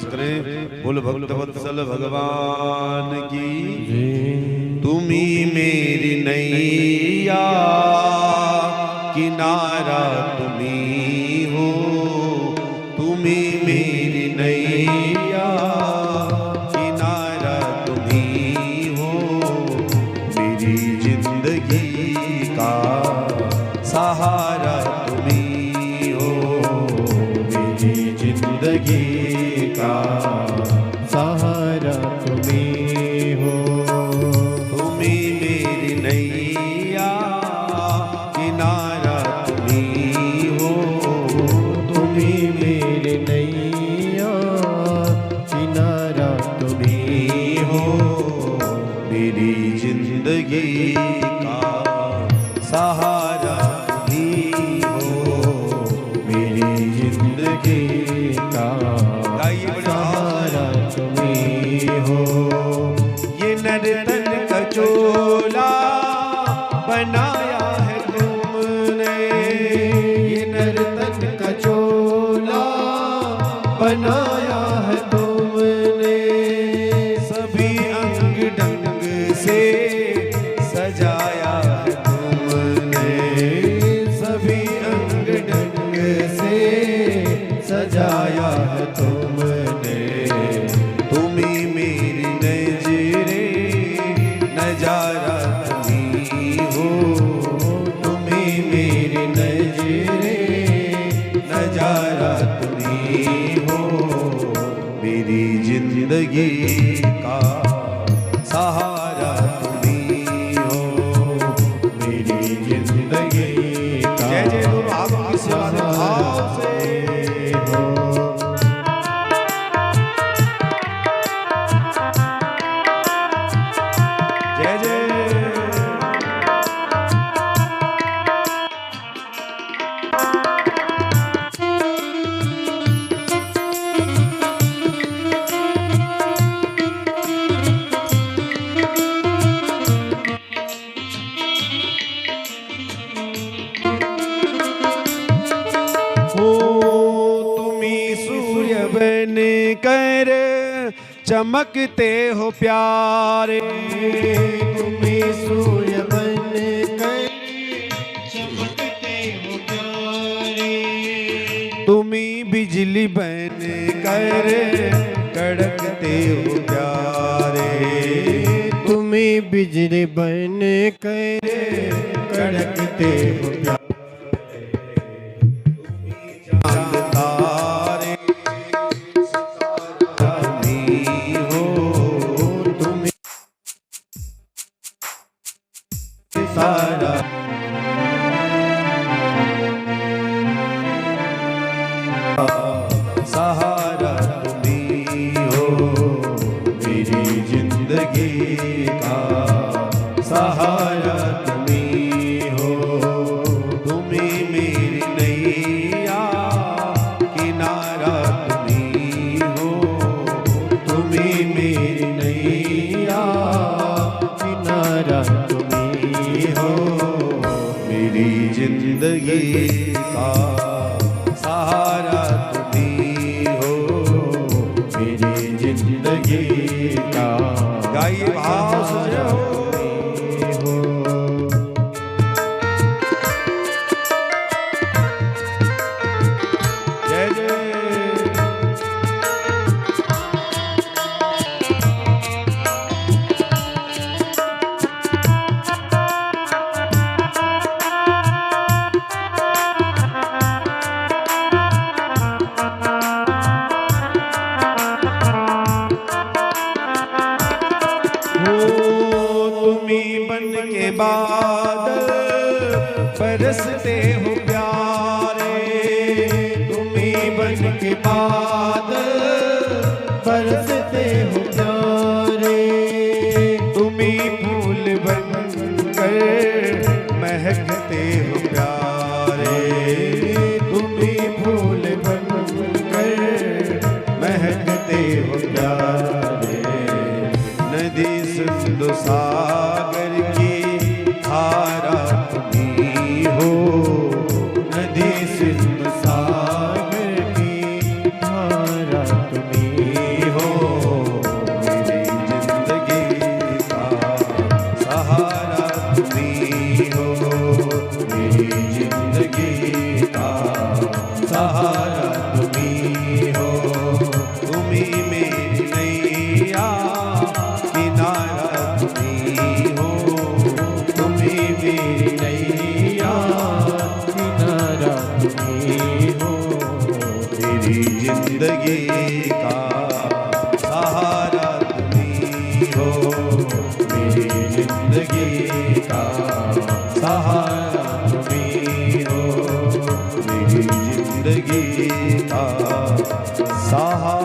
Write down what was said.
करें। बोल भक्त वत्सल भगवान की। तुम्ही मेरी नैया किनारा तुम्ही हो, तुम्ही मेरी नैया किनारा तुम्ही हो, मेरी जिंदगी का सहारा तुम्ही हो, मेरी जिंदगी का सहारा तुम्ही हो। तुम्ही मेरी नैया किनारा तुम्ही हो, तुम्ही मेरे नैया किनारा तुम्ही हो, मेरी जिंदगी का सहारा तुम्ही हो, मेरी जिंदगी का सहारा तुम्ही हो। ये नर्तन का चोला बनाया है तुमने, ये नर्तन का चोला बनाया है तुमने, सभी अंग ढंग से सजाया है तुमने, सभी अंग ढंग से सजाया है तुमने। तुम्ही मेरी नजरे नजारा तुम्ही हो, तुम्ही मेरी नजरे नजारा तुम्ही हो, मेरी जिंदगी का सहारा तुम्ही हो, मेरी जिंदगी का। जय जय गुरु आपकी सेवा में भाव से हो। जय जय। हो तुम्ही सूर्य बन कर चमकते हो प्यारे, तुम्ही सूर्य बन कर चमकते हो प्यारे, तुम्ही बिजली बन कर कड़कते हो प्यारे, तुम्ही बिजली बन कर कड़कते हो प्यारे। चांद तारे तुम्ही हो, तुम्ही सारा सहारा तुम्ही हो, मेरी जिंदगी का सहारा तुम्ही हो, तुम्ही मेरी नैया किनारा तुम्ही हो, तुम्ही मेरी नैया किनारा तुम्ही हो, मेरी जिंदगी का सहारा तुम्ही हो, मेरी जिंदगी का। गाइए भाव से जय हो। जय जय। तुम्ही बन के बादल बरसते हो प्यारे, तुम्ही बन के बादल बरसते हो प्यारे, तुम्ही फूल बन कर महकते हो प्यारे, तुम्ही फूल बन कर महकते हो प्यारे। नदी सिंधु सागर की धारा तुम्ही हो, नदी सिंधु सागर की धारा तुम्ही जिंदगी का सहारा तुम ही हो, मेरी जिंदगी का सहारा तुम ही हो, मेरी जिंदगी का सहारा